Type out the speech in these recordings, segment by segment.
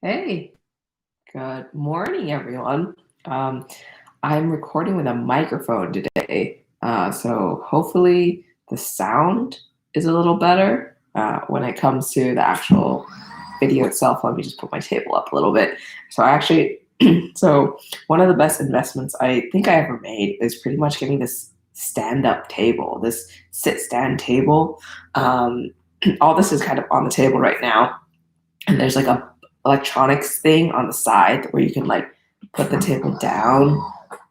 Hey, good morning, everyone. Um, I'm recording with a microphone today, so hopefully the sound is a little better when it comes to the actual video itself. Let me just put my table up a little bit. So one of the best investments I think I ever made is pretty much getting this stand-up table, this sit-stand table. Um, all this is kind of on the table right now, and there's like a electronics thing on the side where you can like put the table down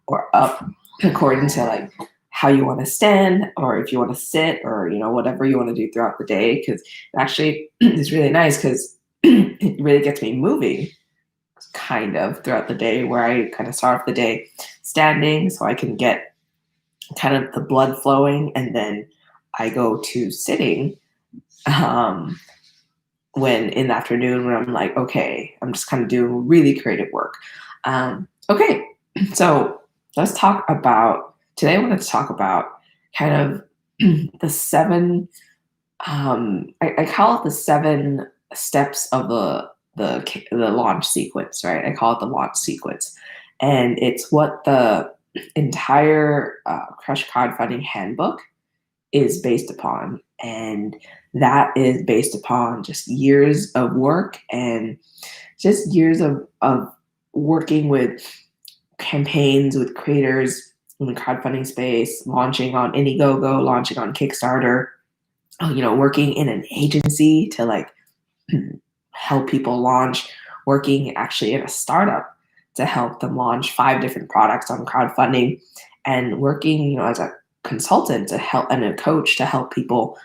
or up according to like how you want to stand, or if you want to sit, or whatever you want to do throughout the day, because actually it's really nice because it really gets me moving kind of throughout the day, where I kind of start off the day standing so I can get kind of the blood flowing, and then I go to sitting um, when in the afternoon, when I'm like, okay, I'm just kind of doing really creative work. Okay, so let's talk about today. I want to talk about kind of the seven. I call it the seven steps of the launch sequence, right? I call it the launch sequence, and it's what the entire Crush Crowdfunding handbook is based upon. And that is based upon just years of work and just years of working with campaigns, with creators in the crowdfunding space, launching on Indiegogo, launching on Kickstarter, working in an agency to like help people launch, working actually in a startup to help them launch 5 different products on crowdfunding, and working, as a consultant to help and a coach to help people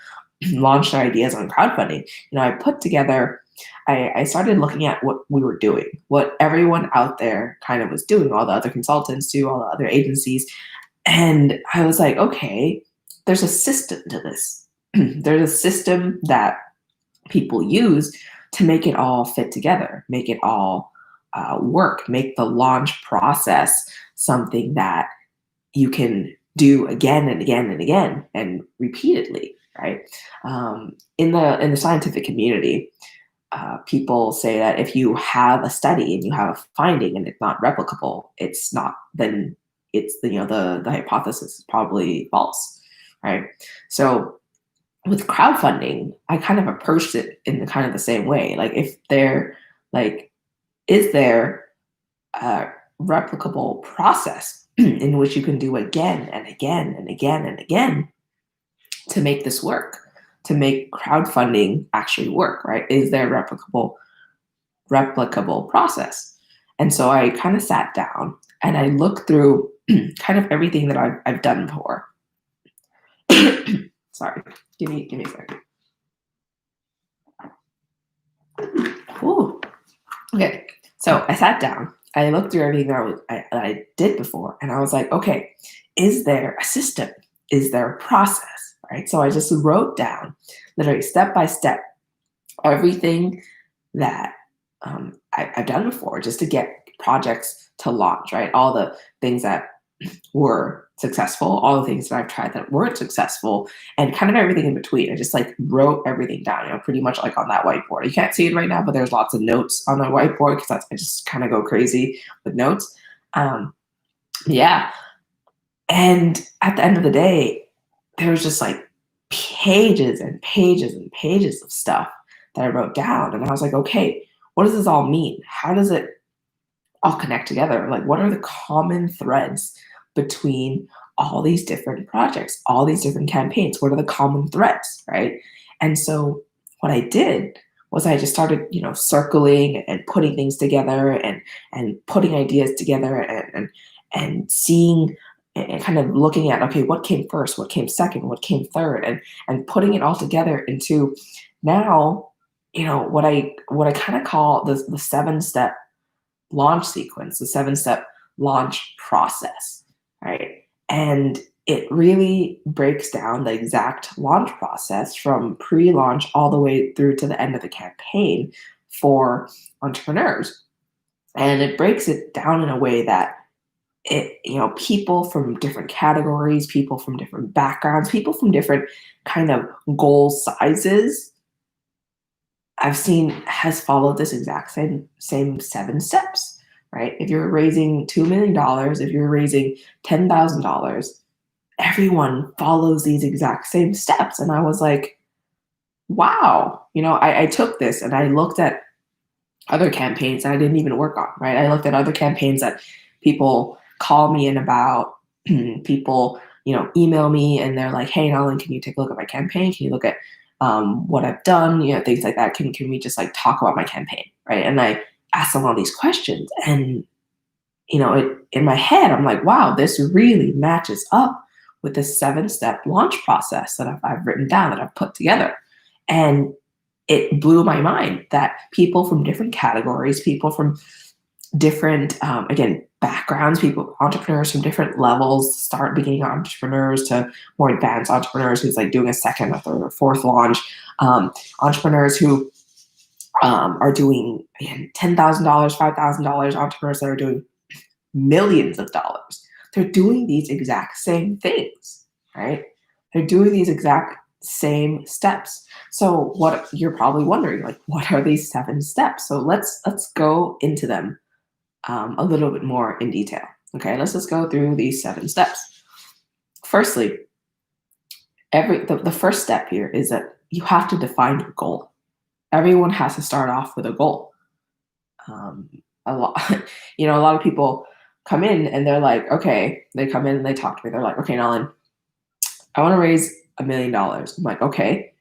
launch their ideas on crowdfunding. I put together, I started looking at what we were doing, what everyone out there kind of was doing, all the other consultants too, all the other agencies. And I was like, okay, there's a system to this. There's a system that people use to make it all fit together, make it all work, make the launch process something that you can do again and again and again and repeatedly, right? In the scientific community, people say that if you have a study and you have a finding and it's not replicable, it's not, then it's the hypothesis is probably false, right? So with crowdfunding, I kind of approached it in kind of the same way. Like, if there, like, is there a replicable process in which you can do again and again and again and again to make this work, to make crowdfunding actually work, right? Is there a replicable process? And so I kind of sat down and I looked through kind of everything that I've done before. Sorry, give me a second. Ooh. Okay, so I sat down. I looked through everything that I did before, and I was like, okay, is there a system? Is there a process? Right? So I just wrote down, literally step by step, everything that I've done before, just to get projects to launch. Right? All the things that were successful, all the things that I've tried that weren't successful, and kind of everything in between. I just like wrote everything down, pretty much like on that whiteboard. You can't see it right now, but there's lots of notes on the whiteboard because I just kind of go crazy with notes. Yeah. And at the end of the day, there was just like pages and pages and pages of stuff that I wrote down. And I was like, okay, what does this all mean? How does it all connect together? Like, what are the common threads between all these different projects, all these different campaigns? What are the common threads, right? And so what I did was I just started, circling and putting things together, and putting ideas together, and seeing and kind of looking at, okay, what came first, what came second, what came third, and putting it all together into now, what I kind of call the 7-step launch sequence, the 7-step launch process, right? And it really breaks down the exact launch process from pre-launch all the way through to the end of the campaign for entrepreneurs. And it breaks it down in a way that people from different categories, people from different backgrounds, people from different kind of goal sizes I've seen has followed this exact same 7 steps, right? If you're raising $2 million, if you're raising $10,000, everyone follows these exact same steps. And I was like, wow, I took this and I looked at other campaigns that I didn't even work on, right? I looked at other campaigns that people call me in about, people, email me and they're like, hey, Nolan, can you take a look at my campaign? Can you look at what I've done? Things like that. Can we just like talk about my campaign, right? And I asked them all these questions, and in my head, I'm like, wow, this really matches up with the 7-step launch process that I've written down, that I've put together. And it blew my mind that people from different categories, people from different, again, backgrounds, entrepreneurs from different levels, beginning entrepreneurs to more advanced entrepreneurs who's like doing a second, a third, or fourth launch, entrepreneurs who are doing, again, $10,000, $5,000, entrepreneurs that are doing millions of dollars. They're doing these exact same things, right? They're doing these exact same steps. So what you're probably wondering, like, what are these 7 steps? So let's go into them a little bit more in detail. Okay, let's just go through these 7 steps. Firstly, the first step here is that you have to define your goal. Everyone has to start off with a goal. A lot of people come in and they're like, okay, they come in and they talk to me. They're like, okay, Nolan, I want to raise $1 million. I'm like, okay,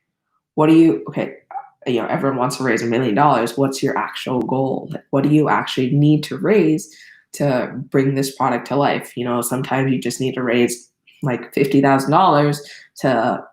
everyone wants to raise $1 million. What's your actual goal? What do you actually need to raise to bring this product to life? Sometimes you just need to raise like $50,000 to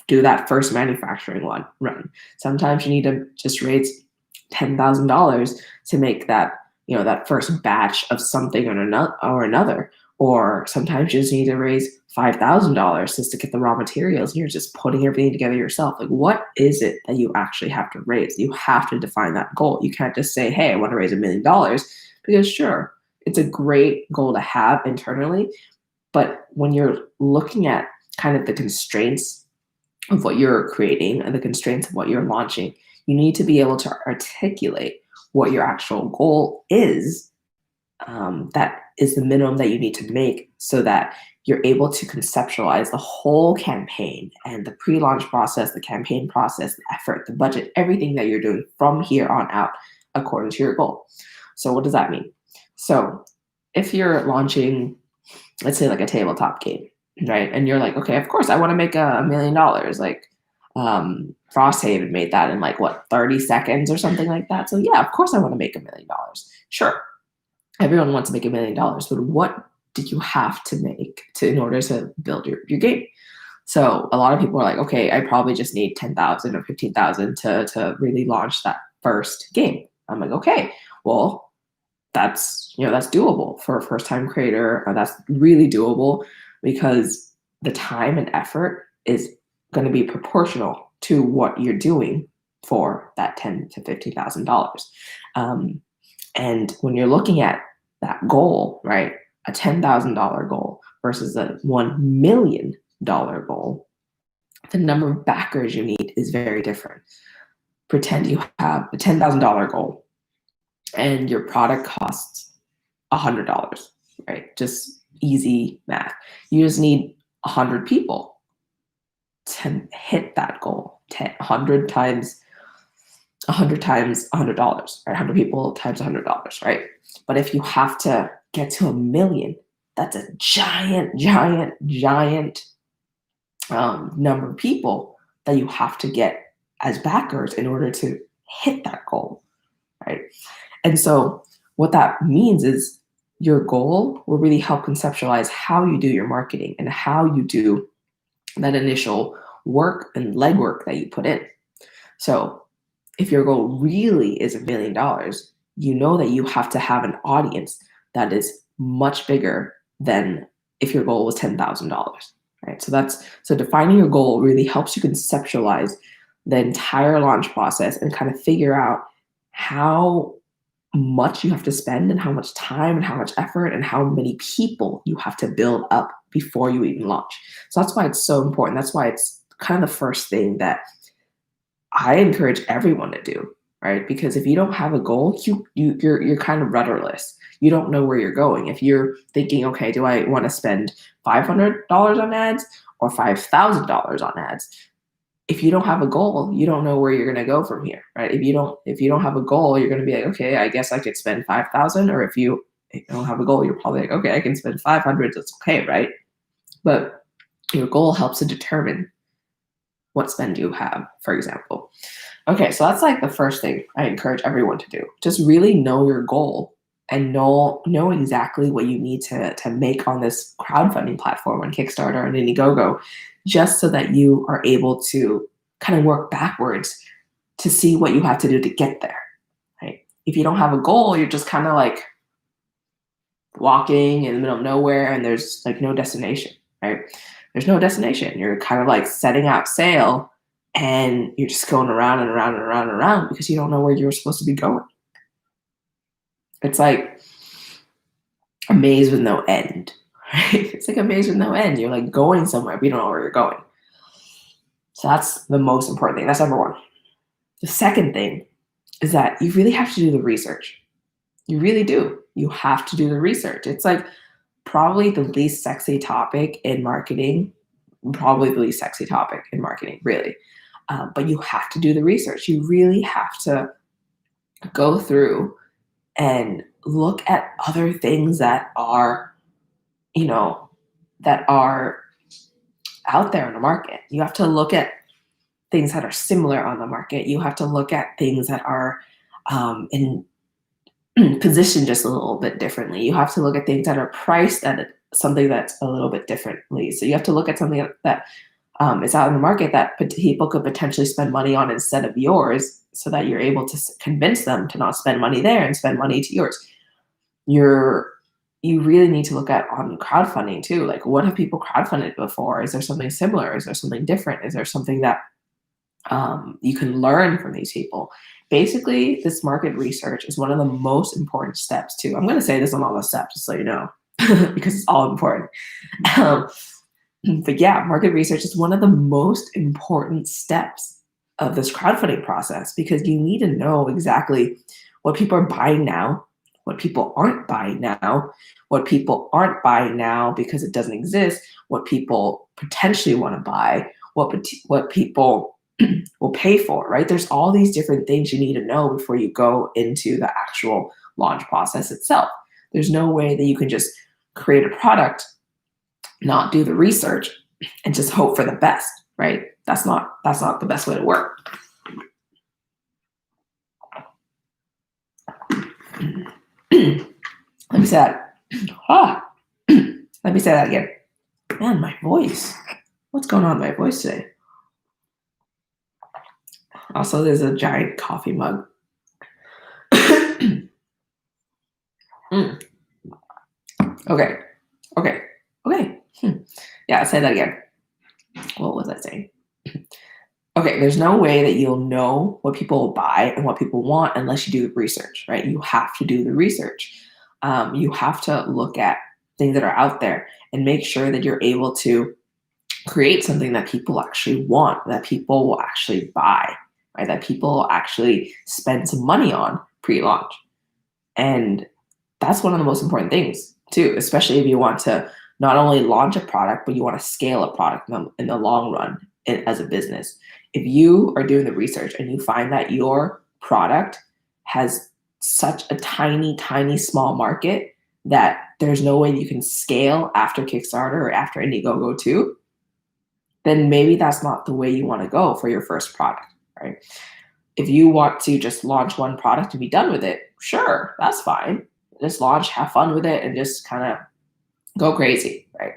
do that first manufacturing run. Sometimes you need to just raise $10,000 to make that, that first batch of something or another. Or sometimes you just need to raise $5,000 just to get the raw materials, and you're just putting everything together yourself. Like, what is it that you actually have to raise? You have to define that goal. You can't just say, hey, I want to raise $1 million, because sure, it's a great goal to have internally. But when you're looking at kind of the constraints of what you're creating and the constraints of what you're launching, you need to be able to articulate what your actual goal is. That is the minimum that you need to make so that you're able to conceptualize the whole campaign and the pre-launch process, the campaign process, the effort, the budget, everything that you're doing from here on out according to your goal. So what does that mean? So if you're launching, let's say, like a tabletop game, right? And you're like, okay, of course I want to make $1 million. Like Frosthaven made that in 30 seconds or something like that. So yeah, of course I want to make $1 million. Sure. Everyone wants to make $1 million, but what do you have to make in order to build your game? So a lot of people are like, okay, I probably just need 10,000 or 15,000 to really launch that first game. I'm like, okay, well, that's doable for a first-time creator. Or that's really doable because the time and effort is going to be proportional to what you're doing for that $10,000 to $50,000. And when you're looking at that goal, right, a $10,000 goal versus a $1 million goal, the number of backers you need is very different. Pretend you have a $10,000 goal and your product costs $100, right? Just easy math. You just need 100 people to hit that goal. 100 times $100, right? 100 people times $100, right? But if you have to get to 1 million, that's a giant number of people that you have to get as backers in order to hit that goal, right? And so what that means is your goal will really help conceptualize how you do your marketing and how you do that initial work and legwork that you put in. So if your goal really is $1 million, you know that you have to have an audience that is much bigger than if your goal was $10,000, right? So defining your goal really helps you conceptualize the entire launch process and kind of figure out how much you have to spend and how much time and how much effort and how many people you have to build up before you even launch. So that's why it's so important. That's why it's kind of the first thing that I encourage everyone to do, right? Because if you don't have a goal, you're kind of rudderless. You don't know where you're going. If you're thinking, okay, do I want to spend $500 on ads or $5,000 on ads? If you don't have a goal, you don't know where you're going to go from here, right? If you don't have a goal, you're going to be like, okay, I guess I could spend 5,000. Or if you don't have a goal, you're probably like, okay, I can spend 500. That's okay, right? But your goal helps to determine what spend you have, for example. Okay, so that's like the first thing I encourage everyone to do. Just really know your goal and know exactly what you need to make on this crowdfunding platform on Kickstarter and Indiegogo, just so that you are able to kind of work backwards to see what you have to do to get there. Right? If you don't have a goal, you're just kind of like walking in the middle of nowhere and there's like no destination, right? There's no destination. You're kind of like setting out sail and you're just going around and around and around and around because you don't know where you're supposed to be going. It's like a maze with no end, right? It's like a maze with no end. You're like going somewhere, but you don't know where you're going. So that's the most important thing. That's number one. The second thing is that you really have to do the research. You really do. You have to do the research. It's like probably the least sexy topic in marketing, really. But you have to do the research. You really have to go through and look at other things that are, that are out there in the market. You have to look at things that are similar on the market. You have to look at things that are in positioned just a little bit differently. You have to look at things that are priced at something that's a little bit differently. So you have to look at something that is out in the market that people could potentially spend money on instead of yours, so that you're able to convince them to not spend money there and spend money to yours. You really need to look at on crowdfunding too. Like, what have people crowdfunded before? Is there something similar? Is there something different? Is there something that you can learn from these people? Basically, this market research is one of the most important steps too. I'm going to say this on all the steps, just so you know, because it's all important. But yeah, market research is one of the most important steps of this crowdfunding process, because you need to know exactly what people are buying now, what people aren't buying now, what people aren't buying now because it doesn't exist, what people potentially want to buy, what people will pay for, right? There's all these different things you need to know before you go into the actual launch process itself. There's no way that you can just create a product, not do the research, and just hope for the best, right? That's not the best way to work. Let me say that. Let me say that again. Man, my voice. What's going on with my voice today? Also, there's a giant coffee mug. Okay. Yeah, I'll say that again. What was I saying? Okay, there's no way that you'll know what people will buy and what people want unless you do the research, right? You have to do the research. You have to look at things that are out there and make sure that you're able to create something that people actually want, that people will actually buy, right? That people will actually spend some money on pre-launch. And that's one of the most important things too, especially if you want to not only launch a product, but you want to scale a product in the long run as a business. If you are doing the research and you find that your product has such a tiny, tiny, small market that there's no way you can scale after Kickstarter or after Indiegogo too, then maybe that's not the way you want to go for your first product, right? If you want to just launch one product and be done with it, sure, that's fine. Just launch, have fun with it, and just kind of go crazy, right?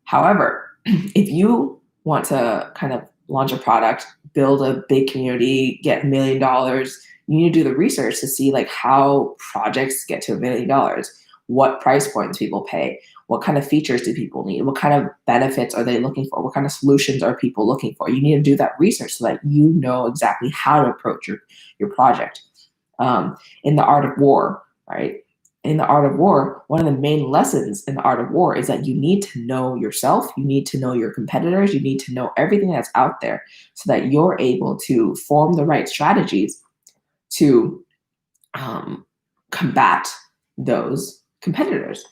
However, if you want to kind of launch a product, build a big community, get $1 million, you need to do the research to see like how projects get to $1 million, what price points people pay, what kind of features do people need, what kind of benefits are they looking for, what kind of solutions are people looking for. You need to do that research so that you know exactly how to approach your project. In the art of war, right? in the art of war, one of the main lessons in the art of war is that you need to know yourself, you need to know your competitors, you need to know everything that's out there so that you're able to form the right strategies to combat those competitors.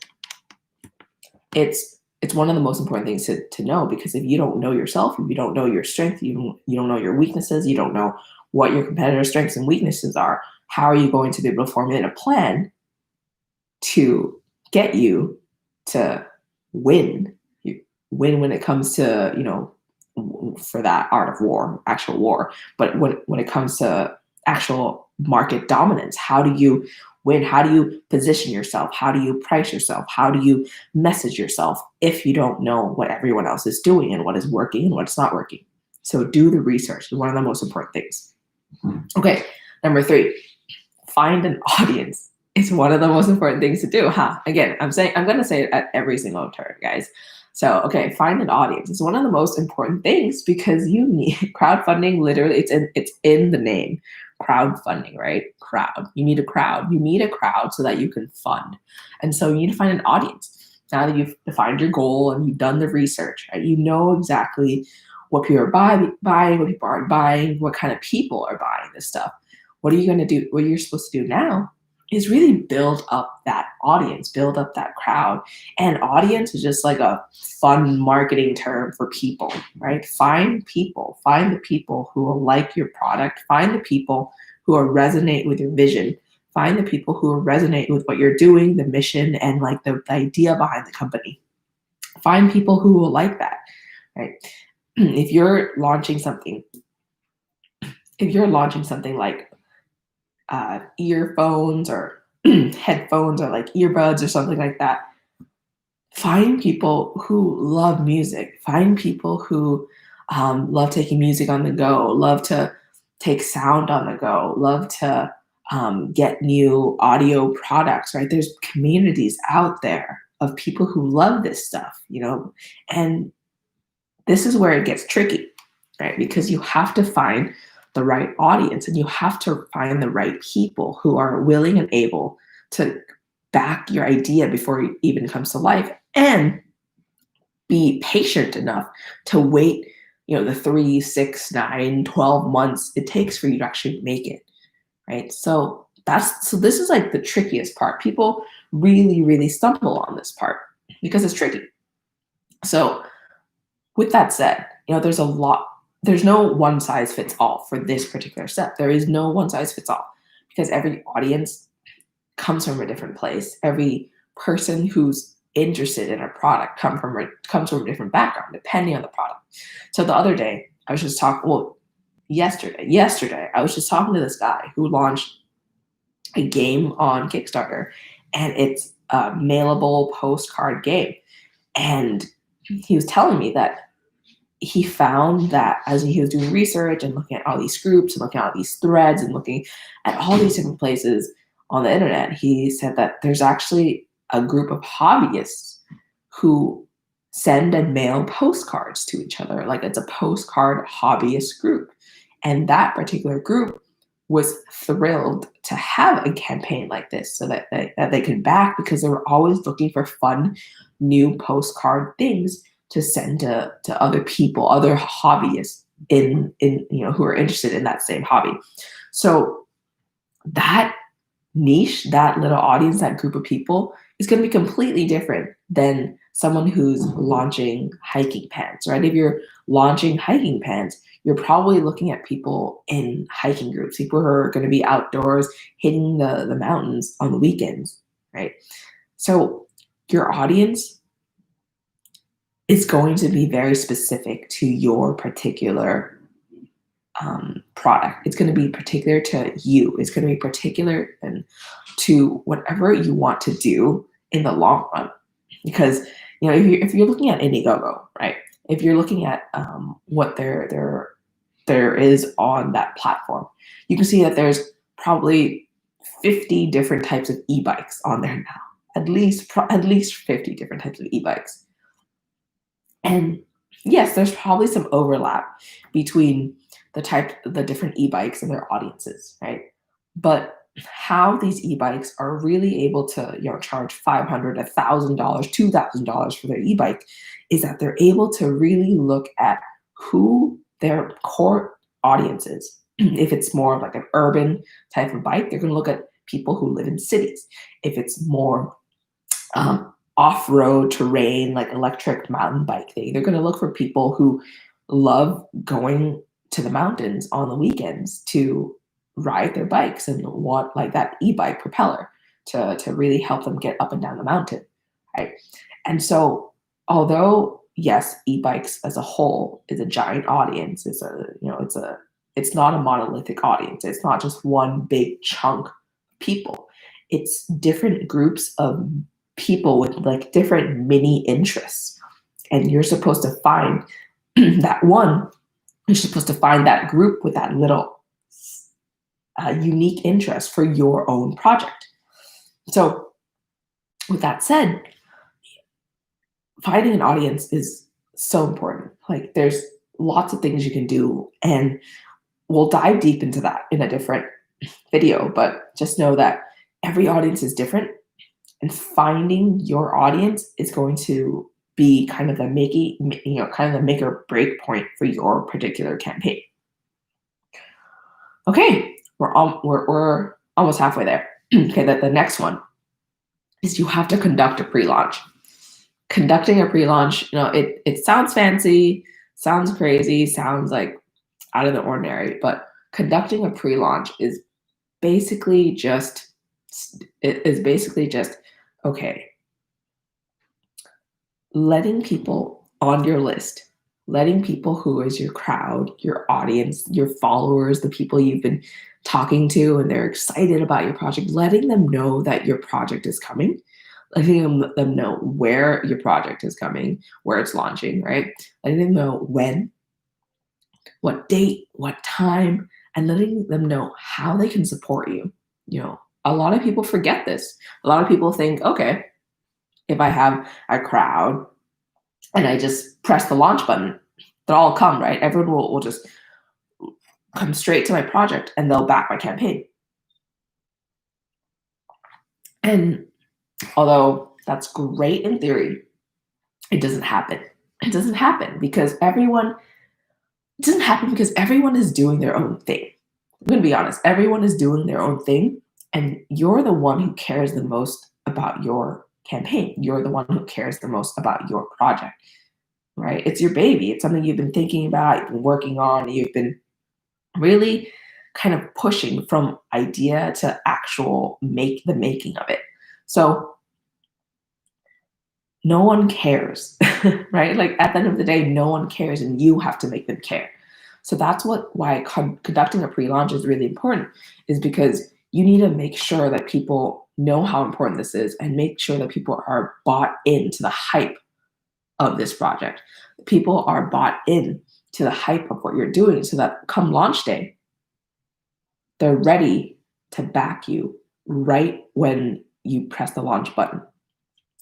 It's one of the most important things to know, because if you don't know yourself, if you don't know your strength, you don't know your weaknesses, you don't know what your competitor's strengths and weaknesses are, how are you going to be able to formulate a plan to get you to win? You win when it comes to, for that art of war, actual war. But when it comes to actual market dominance, how do you win? How do you position yourself? How do you price yourself? How do you message yourself if you don't know what everyone else is doing and what is working and what's not working? So do the research. It's one of the most important things. Okay, number 3, find an audience. It's one of the most important things to do. Again, I'm going to say it at every single turn, guys. So, okay, find an audience. It's one of the most important things because you need crowdfunding. Literally, it's in the name. Crowdfunding, right? Crowd. You need a crowd. You need a crowd so that you can fund. And so you need to find an audience. Now that you've defined your goal and you've done the research, right? You know exactly what people are buying, what people aren't buying, what kind of people are buying this stuff. What are you going to do? What you're supposed to do now is really build up that audience, build up that crowd. And audience is just like a fun marketing term for people, right? Find the people who will like your product, find the people who will resonate with your vision, find the people who will resonate with what you're doing, the mission, and like the idea behind the company. Find people who will like that, right? If you're launching something like earphones or headphones or like earbuds or something like that, find people who love music. Find people who love taking music on the go, love to take sound on the go, love to get new audio products, right? There's communities out there of people who love this stuff, and this is where it gets tricky, right? Because you have to find the right audience and you have to find the right people who are willing and able to back your idea before it even comes to life, and be patient enough to wait, the 3, 6, 9, 12 months it takes for you to actually make it, right? So this is like the trickiest part. People really, really stumble on this part because it's tricky. So with that said, there's no one size fits all for this particular step. There is no one size fits all because every audience comes from a different place. Every person who's interested in a product comes from a different background, depending on the product. So the other day, I was just talking, yesterday, I was just talking to this guy who launched a game on Kickstarter, and it's a mailable postcard game. And he was telling me that he found that as he was doing research and looking at all these groups and looking at all these threads and looking at all these different places on the internet, he said that there's actually a group of hobbyists who send and mail postcards to each other. Like, it's a postcard hobbyist group. And that particular group was thrilled to have a campaign like this so that they could back, because they were always looking for fun, new postcard things to send to other people, other hobbyists in who are interested in that same hobby. So that niche, that little audience, that group of people is going to be completely different than someone who's launching hiking pants, right? If you're launching hiking pants, you're probably looking at people in hiking groups, people who are going to be outdoors hitting the mountains on the weekends, right? So your audience is going to be very specific to your particular product. It's going to be particular to you. It's going to be particular and to whatever you want to do in the long run. Because if you're looking at Indiegogo, right? If you're looking at what there is on that platform, you can see that there's probably 50 different types of e-bikes on there now. At least 50 different types of e-bikes. And yes, there's probably some overlap between the different e-bikes and their audiences, right? But how these e-bikes are really able to, charge $500, $1,000, $2,000 for their e-bike is that they're able to really look at who their core audience is. If it's more of like an urban type of bike, they're going to look at people who live in cities. If it's more off-road terrain, like electric mountain bike thing, they're going to look for people who love going to the mountains on the weekends to ride their bikes and want like that e-bike propeller to really help them get up and down the mountain, right? And so although yes, e-bikes as a whole is a giant audience, it's not a monolithic audience. It's not just one big chunk of people. It's different groups of people with like different mini interests. And you're supposed to find that one, you're supposed to find that group with that little unique interest for your own project. So with that said, finding an audience is so important. Like there's lots of things you can do, and we'll dive deep into that in a different video, but just know that every audience is different, and finding your audience is going to be kind of the make or break point for your particular campaign. Okay, we're almost halfway there. Okay, the next one is you have to conduct a pre-launch. Conducting a pre-launch, it sounds fancy, sounds crazy, sounds like out of the ordinary, but conducting a pre-launch is basically just okay, letting people on your list, letting people who is your crowd, your audience, your followers, the people you've been talking to and they're excited about your project, letting them know that your project is coming, letting them know where your project is coming, where it's launching, right? Letting them know when, what date, what time, and letting them know how they can support you. A lot of people forget this. A lot of people think, okay, if I have a crowd and I just press the launch button, they'll all come, right? Everyone will just come straight to my project and they'll back my campaign. And although that's great in theory, it doesn't happen. It doesn't happen because everyone is doing their own thing. I'm going to be honest. Everyone is doing their own thing, and you're the one who cares the most about your campaign. You're the one who cares the most about your project, right? It's your baby. It's something you've been thinking about, you've been working on, you've been really kind of pushing from idea to actual making of it. So no one cares, right? Like at the end of the day, no one cares, and you have to make them care. So that's why conducting a pre-launch is really important, is because you need to make sure that people know how important this is and make sure that people are bought into the hype of this project. People are bought in to the hype of what you're doing so that come launch day, they're ready to back you right when you press the launch button.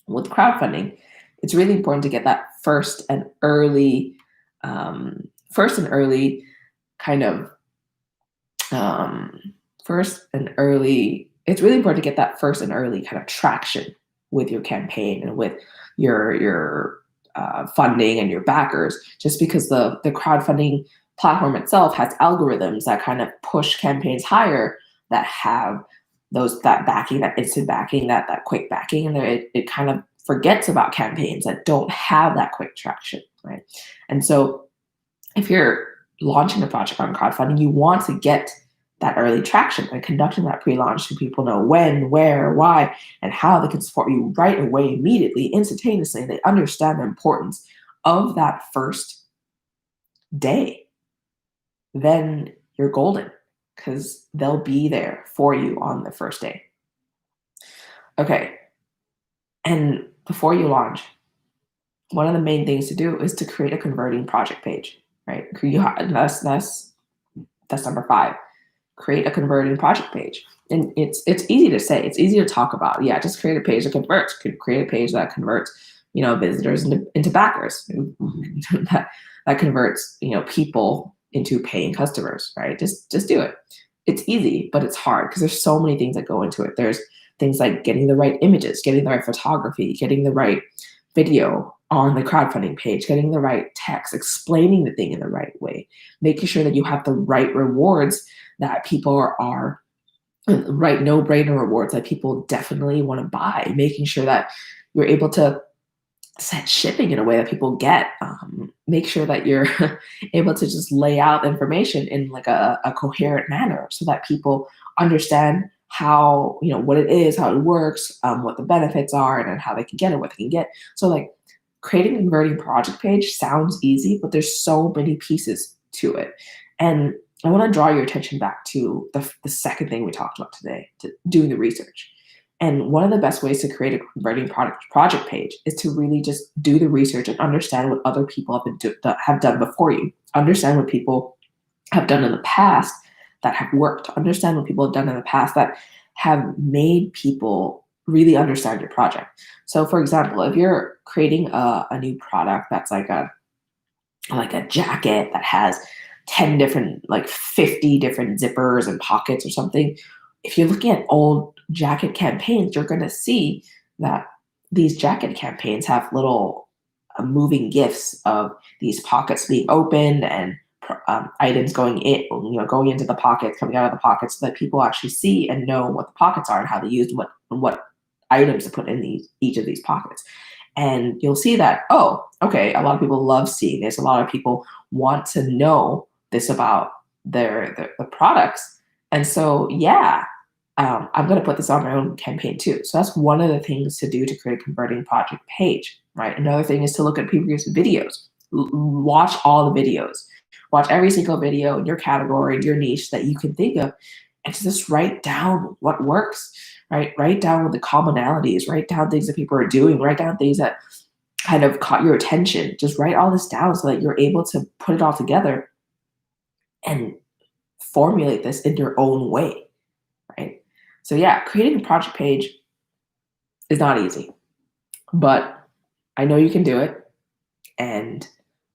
With crowdfunding, it's really important to get that first and early traction with your campaign and with your funding and your backers, just because the crowdfunding platform itself has algorithms that kind of push campaigns higher that have that backing, that instant backing, that quick backing, and it kind of forgets about campaigns that don't have that quick traction, right? And so if you're launching a project on crowdfunding, you want to get that early traction by conducting that pre-launch so people know when, where, why, and how they can support you right away, immediately, instantaneously. They understand the importance of that first day. Then you're golden, because they'll be there for you on the first day. Okay, and before you launch, one of the main things to do is to create a converting project page, right? That's number 5. Create a converting project page. And it's easy to say, it's easy to talk about. Yeah, just create a page that converts. Create a page that converts, visitors into backers. that converts, people into paying customers, right? Just do it. it's easy, but it's hard because there's so many things that go into it. There's things like getting the right images, getting the right photography, getting the right video on the crowdfunding page, getting the right text, explaining the thing in the right way, making sure that you have the right rewards that people are right no-brainer rewards that people definitely want to buy, making sure that you're able to set shipping in a way that people get. Make sure that you're able to just lay out information in like a coherent manner so that people understand how, what it is, how it works, what the benefits are, and then how they can get it, what they can get. So like creating a converting project page sounds easy, but there's so many pieces to it. And I want to draw your attention back to the second thing we talked about today, to doing the research. And one of the best ways to create a converting project page is to really just do the research and understand what other people have done before you. Understand what people have done in the past that have worked. Understand what people have done in the past that have made people really understand your project. So for example, if you're creating a new product that's like a jacket that has 10 different, like 50 different zippers and pockets or something, if you're looking at old jacket campaigns, you're going to see that these jacket campaigns have little moving GIFs of these pockets being opened and items going going into the pockets, coming out of the pockets, so that people actually see and know what the pockets are and how they use what items to put in each of these pockets. And you'll see that, oh, okay, a lot of people love seeing this. A lot of people want to know this about the products. And so, yeah, I'm going to put this on my own campaign too. So that's one of the things to do to create a converting project page, right? Another thing is to look at previous videos. Watch all the videos. Watch every single video in your category, in your niche that you can think of, and just write down what works, right? Write down the commonalities, write down things that people are doing, write down things that kind of caught your attention. Just write all this down so that you're able to put it all together and formulate this in your own way, right? So yeah, creating a project page is not easy, but I know you can do it. And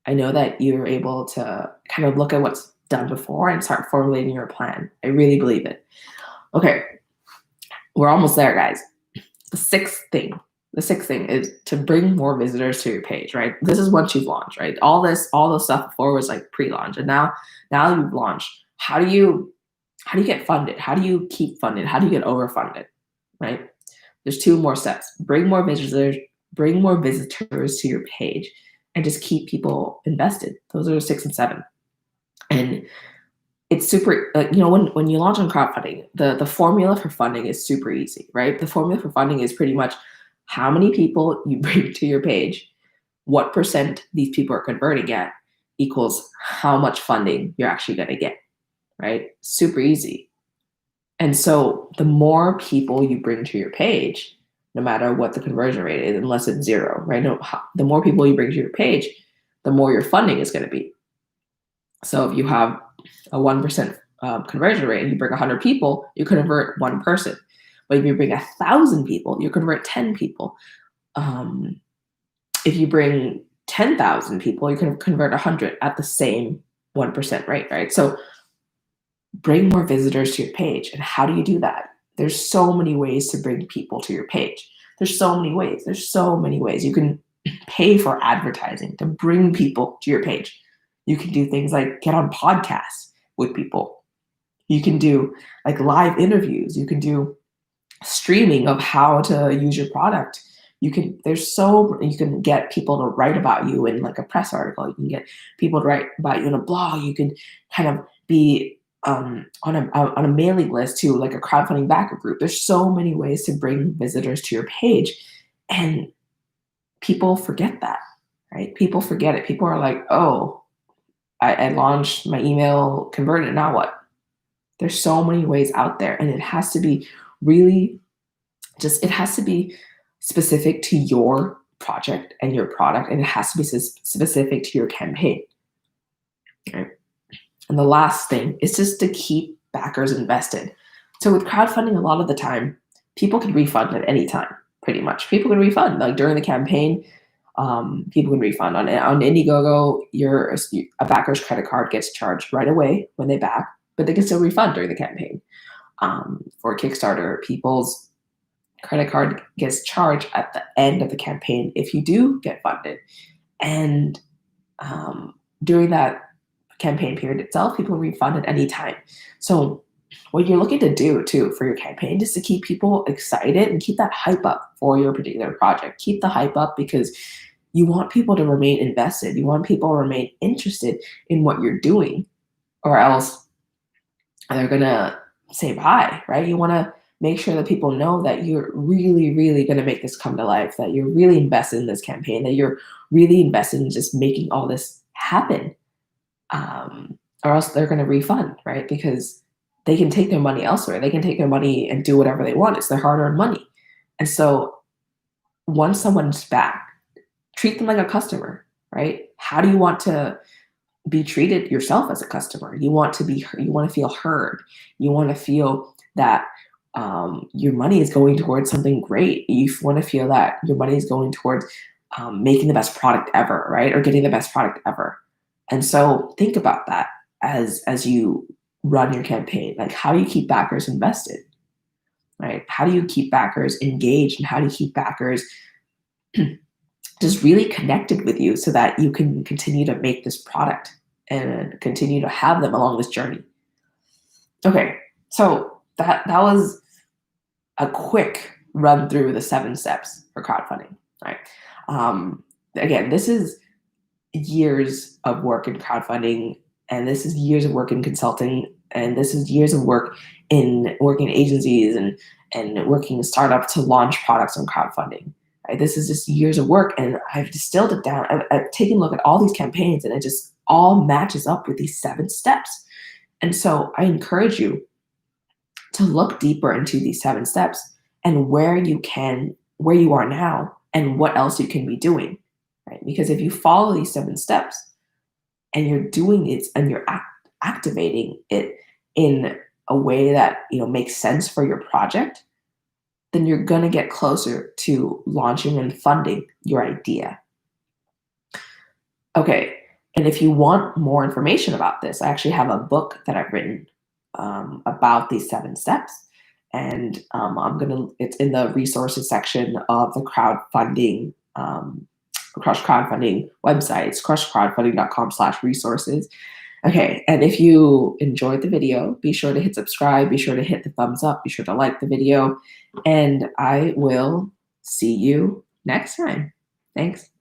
I know that you're able to kind of look at what's done before and start formulating your plan. I really believe it. Okay, we're almost there, guys. The sixth thing is to bring more visitors to your page, right? This is once you've launched, right? All the stuff before was like pre-launch, and now you've launched. How do you get funded? How do you keep funded? How do you get overfunded, right? There's two more steps. Bring more visitors to your page, and just keep people invested. Those are 6 and 7. And it's super, when you launch on crowdfunding, the formula for funding is super easy, right? The formula for funding is pretty much how many people you bring to your page, what % these people are converting at, equals how much funding you're actually going to get, right? Super easy. And so the more people you bring to your page, no matter what the conversion rate is, unless it's 0, right? No, the more people you bring to your page, the more your funding is going to be. So if you have a 1% conversion rate and you bring 100 people, you convert 1 person. But if you bring 1,000 people, you convert 10 people. If you bring 10,000 people, you can convert 100 at the same 1% rate, right? So bring more visitors to your page. And how do you do that? There's so many ways to bring people to your page. There's so many ways. You can pay for advertising to bring people to your page. You can do things like get on podcasts with people. You can do like live interviews. You can do streaming of how to use your product. You can get people to write about you in like a press article. You can get people to write about you in a blog. You can kind of be on a mailing list to like a crowdfunding backer group. There's so many ways to bring visitors to your page, and people forget that, right? People forget it. People are like, oh, I launched my email, converted, now what? There's so many ways out there, and it has to be specific to your project and your product, and it has to be specific to your campaign, right? And the last thing is just to keep backers invested. So with crowdfunding, a lot of the time, people can refund at any time, pretty much. People can refund, like during the campaign, people can refund. On Indiegogo, a backer's credit card gets charged right away when they back, but they can still refund during the campaign. For Kickstarter, people's credit card gets charged at the end of the campaign if you do get funded. And during that campaign period itself, people refund at any time. So what you're looking to do too for your campaign is to keep people excited and keep that hype up for your particular project. Keep the hype up because you want people to remain invested. You want people to remain interested in what you're doing, or else they're gonna say bye, right? You wanna make sure that people know that you're really, really gonna make this come to life, that you're really invested in this campaign, that you're really invested in just making all this happen. Or else they're gonna refund, right? Because they can take their money elsewhere. They can take their money and do whatever they want. It's their hard-earned money. And so once someone's back, treat them like a customer, right? How do you want to be treated yourself as a customer? You want to feel heard. You want to feel that your money is going towards something great. You want to feel that your money is going towards making the best product ever, right? Or getting the best product ever. And so think about that as you run your campaign. Like, how do you keep backers invested, right? How do you keep backers engaged, and how do you keep backers just really connected with you so that you can continue to make this product and continue to have them along this journey? Okay, so that was a quick run through the 7 steps for crowdfunding, right? Again, this is years of work in crowdfunding, and this is years of work in consulting, and this is years of work in working in agencies and working in startups to launch products on crowdfunding. Right? This is just years of work, and I've distilled it down. I've taken a look at all these campaigns, and it just all matches up with these 7 steps. And so I encourage you to look deeper into these 7 steps and where you are now, and what else you can be doing. Right? Because if you follow these 7 steps and you're doing it and you're activating it in a way that makes sense for your project, then you're going to get closer to launching and funding your idea. Okay, and if you want more information about this, I actually have a book that I've written about these 7 steps, and it's in the resources section of the crowdfunding Crush Crowdfunding websites, crushcrowdfunding.com/resources. Okay, and if you enjoyed the video, be sure to hit subscribe, be sure to hit the thumbs up, be sure to like the video, and I will see you next time. Thanks.